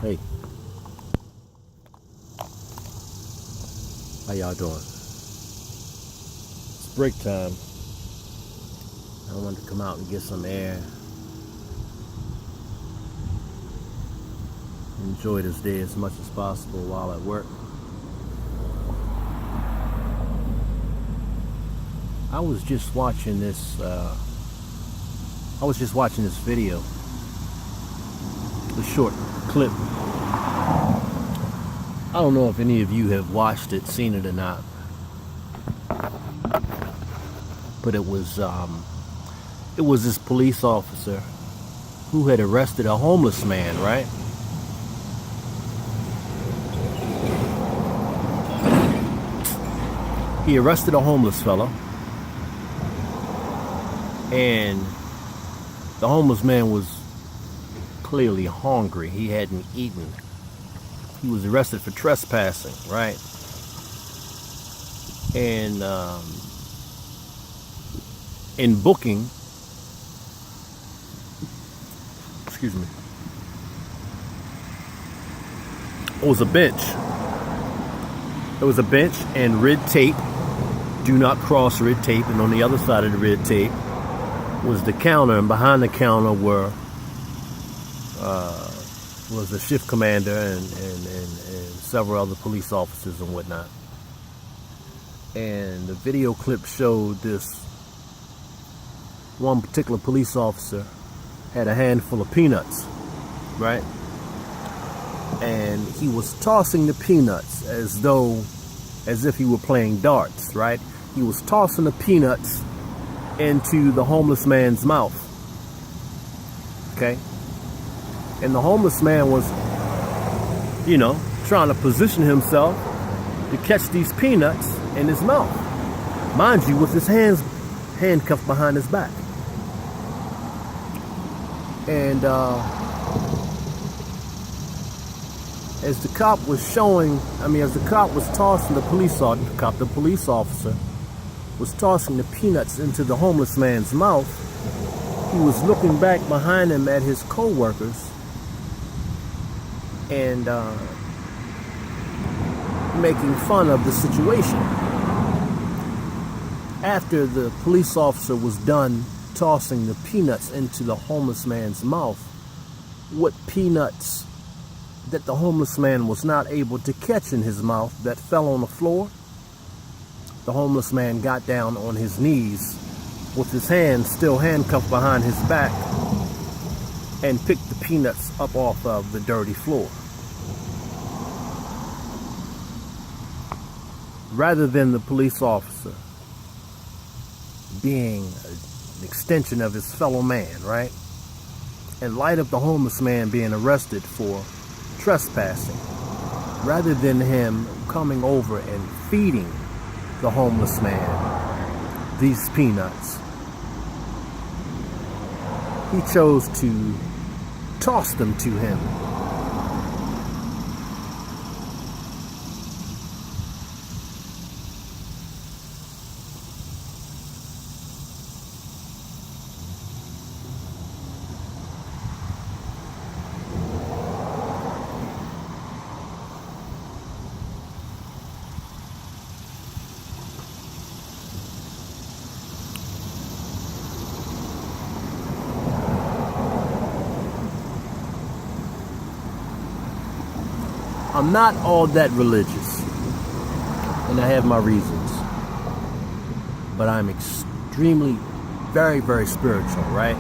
Hey, how y'all doing? It's break time. I wanted to come out and get some air. Enjoy this day as much as possible while at work. I was just watching this video, a short clip. I don't know if any of you have watched it, seen it or not, but it was this police officer who had arrested a homeless man, right? He arrested a homeless fellow, and the homeless man was clearly hungry. He hadn't eaten. He was arrested for trespassing, right? And in booking, excuse me, it was a bench. There was a bench and red tape. Do not cross red tape. And on the other side of the red tape was the counter, and behind the counter was the shift commander and several other police officers and whatnot. And the video clip showed this one particular police officer had a handful of peanuts, right? And he was tossing the peanuts as if he were playing darts, right? He was tossing the peanuts into the homeless man's mouth. Okay? And the homeless man was, trying to position himself to catch these peanuts in his mouth. Mind you, with his hands handcuffed behind his back. And as the cop was tossing the police officer was tossing the peanuts into the homeless man's mouth, he was looking back behind him at his co-workers and making fun of the situation. After the police officer was done tossing the peanuts into the homeless man's mouth, what peanuts that the homeless man was not able to catch in his mouth that fell on the floor, the homeless man got down on his knees with his hands still handcuffed behind his back and picked the peanuts up off of the dirty floor. Rather than the police officer being an extension of his fellow man, right? In light of the homeless man being arrested for trespassing, rather than him coming over and feeding the homeless man these peanuts, he chose to toss them to him. I'm not all that religious, and I have my reasons, but I'm extremely, very, very spiritual, right?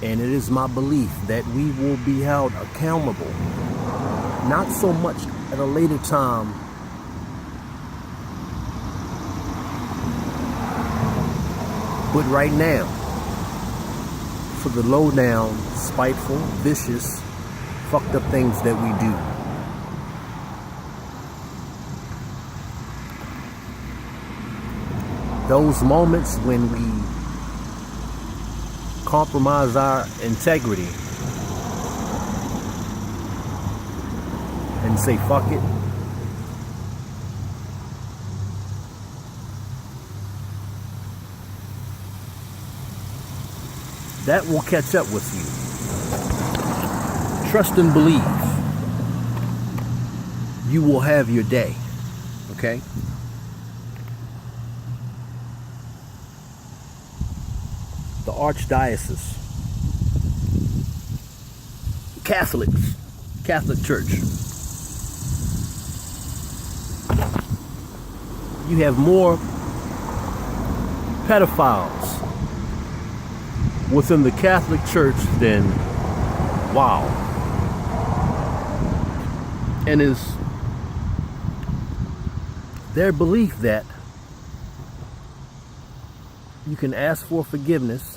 And it is my belief that we will be held accountable, not so much at a later time, but right now, for the low down, spiteful, vicious, fucked up things that we do. Those moments when we compromise our integrity and say fuck it, that will catch up with you. Trust and believe. You will have your day. Okay? The Archdiocese, Catholics, Catholic Church. You have more pedophiles within the Catholic Church than, wow. And it's their belief that you can ask for forgiveness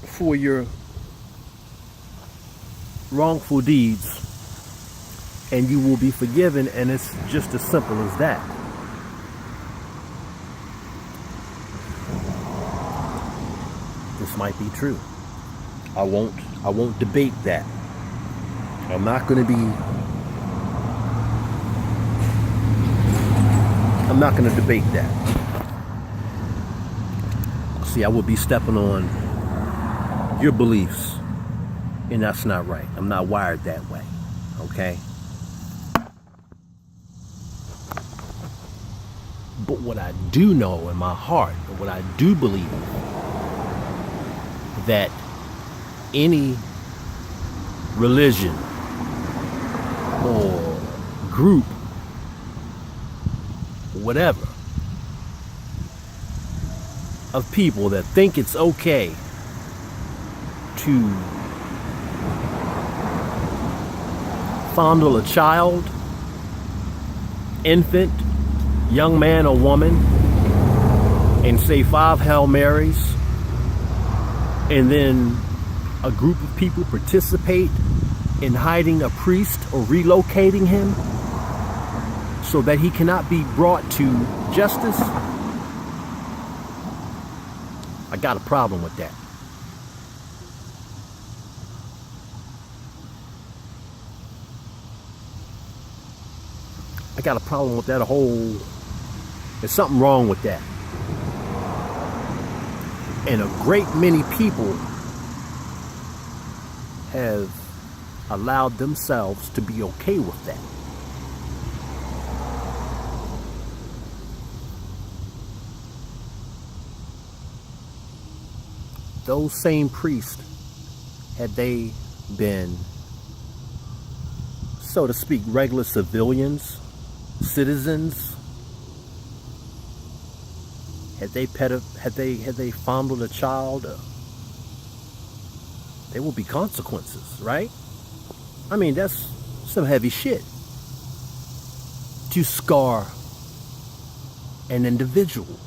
for your wrongful deeds, and you will be forgiven, and it's just as simple as that. This might be true. I won't debate that. I'm not going to debate that. See, I would be stepping on your beliefs, and that's not right. I'm not wired that way. Okay? But what I do know in my heart, or what I do believe, that any religion or group, whatever, of people that think it's okay to fondle a child, infant, young man or woman, and say 5 Hail Marys, and then a group of people participate in hiding a priest or relocating him so that he cannot be brought to justice, I got a problem with that. I got a problem with that there's something wrong with that. And a great many people have allowed themselves to be okay with that. Those same priests, had they been, so to speak, regular civilians, citizens, had they fondled a child, there will be consequences, right? I mean, that's some heavy shit. To scar an individual,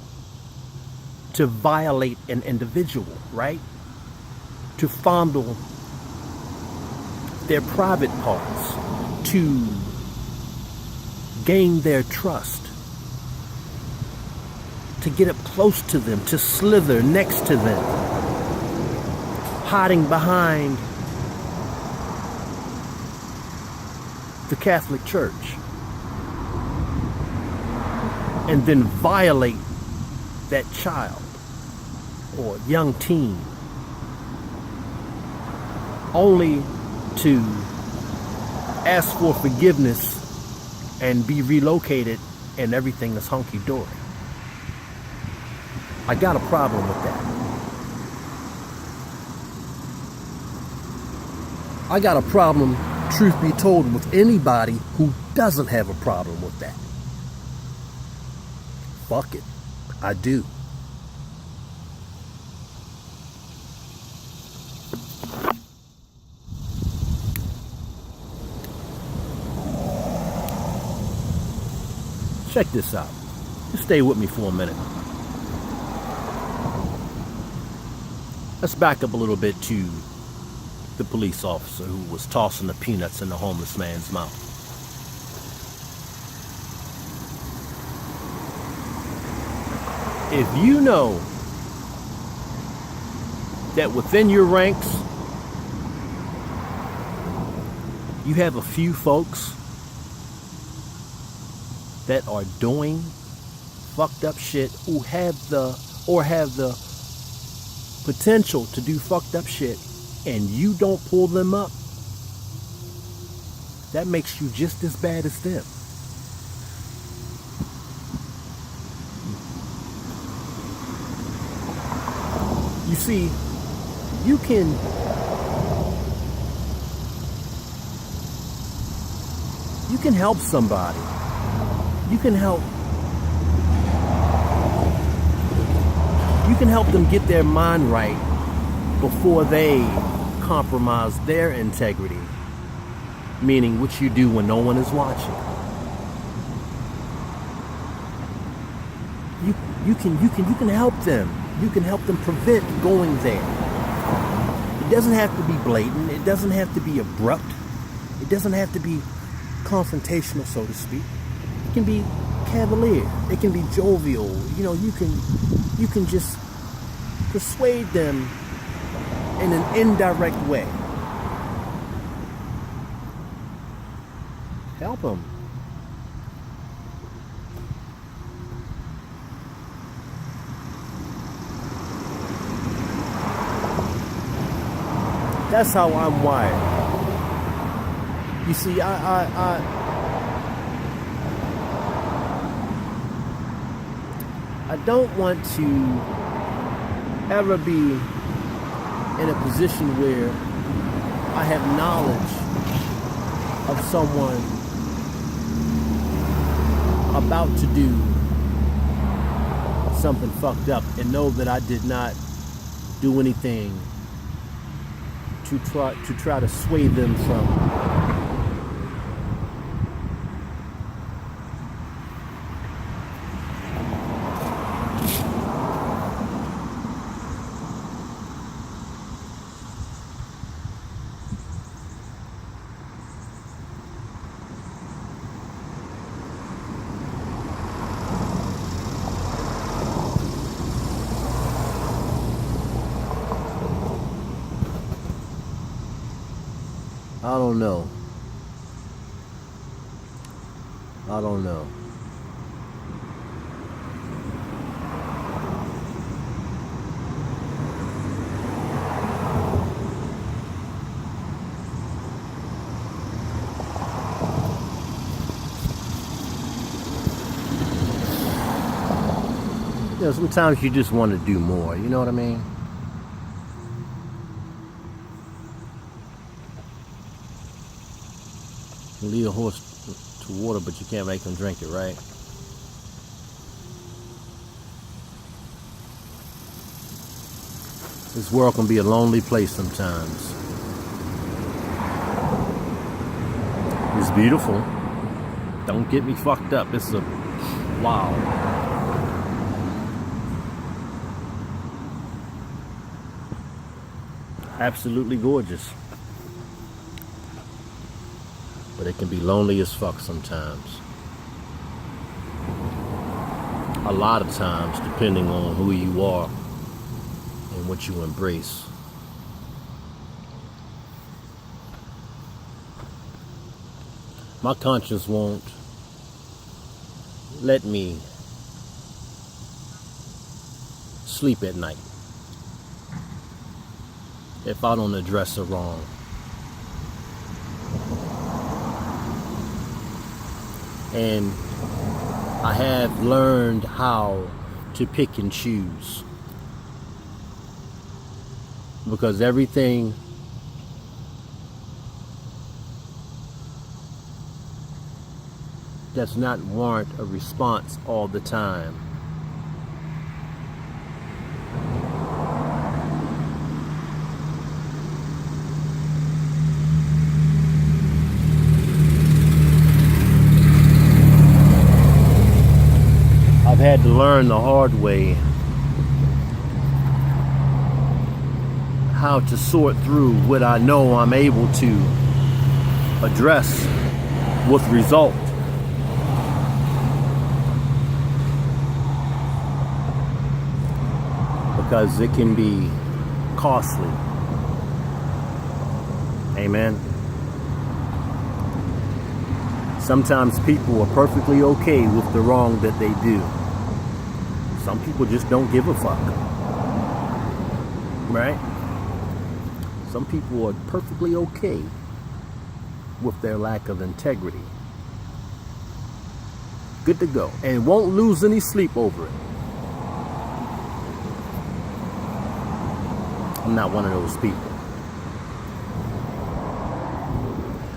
to violate an individual, right? To fondle their private parts, to gain their trust, to get up close to them, to slither next to them, hiding behind the Catholic Church, and then violate that child or young teen, only to ask for forgiveness and be relocated and everything is hunky-dory. I got a problem with that. I got a problem, truth be told, with anybody who doesn't have a problem with that. Fuck it. I do. Check this out. Just stay with me for a minute. Let's back up a little bit to the police officer who was tossing the peanuts in the homeless man's mouth. If you know that within your ranks you have a few folks that are doing fucked up shit, who have the potential to do fucked up shit and you don't pull them up, that makes you just as bad as them. You see, you can help somebody. You can help them get their mind right before they compromise their integrity, meaning what you do when no one is watching. You can help them. You can help them prevent going there. It doesn't have to be blatant. It doesn't have to be abrupt. It doesn't have to be confrontational, so to speak. It can be cavalier. It can be jovial. You know, you can just persuade them in an indirect way. Help them. That's how I'm wired. You see, I don't want to ever be in a position where I have knowledge of someone about to do something fucked up and know that I did not do anything to try to sway them from I don't know. You know, sometimes you just want to do more, you know what I mean? You lead a horse to water, but you can't make him drink it, right? This world can be a lonely place sometimes. It's beautiful. Don't get me fucked up. It's a wow. Absolutely gorgeous. But it can be lonely as fuck sometimes. A lot of times, depending on who you are and what you embrace. My conscience won't let me sleep at night if I don't address a wrong. And I have learned how to pick and choose. Because everything does not warrant a response all the time. I've had to learn the hard way how to sort through what I know I'm able to address with result. Because it can be costly. Amen. Sometimes people are perfectly okay with the wrong that they do. Some people just don't give a fuck. right? Some people are perfectly okay with their lack of integrity. Good to go. And won't lose any sleep over it. I'm not one of those people.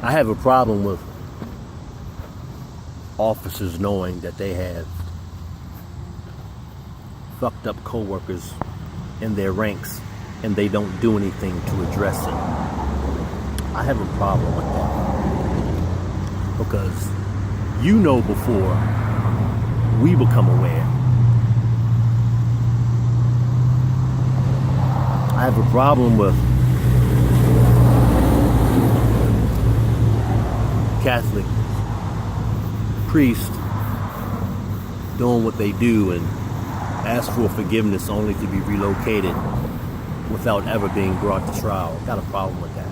I have a problem with officers knowing that they have fucked up coworkers in their ranks and they don't do anything to address it. I have a problem with that. Because you know before we become aware. I have a problem with Catholic priests doing what they do and ask for forgiveness only to be relocated without ever being brought to trial. Got a problem with that.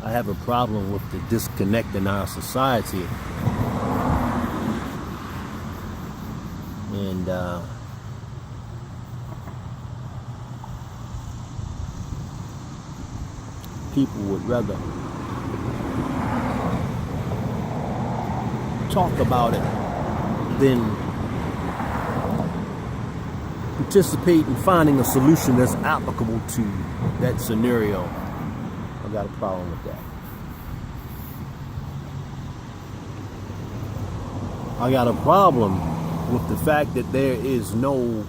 I have a problem with the disconnect in our society. And people would rather talk about it than participate in finding a solution that's applicable to that scenario. I got a problem with that. I got a problem with the fact that there is no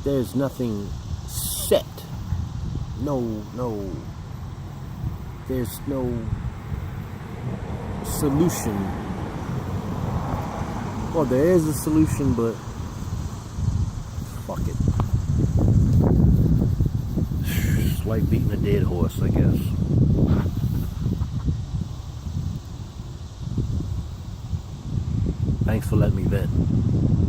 there's nothing set. There's no solution. Well, there is a solution, but fuck it. It's like beating a dead horse, I guess. Thanks for letting me vent.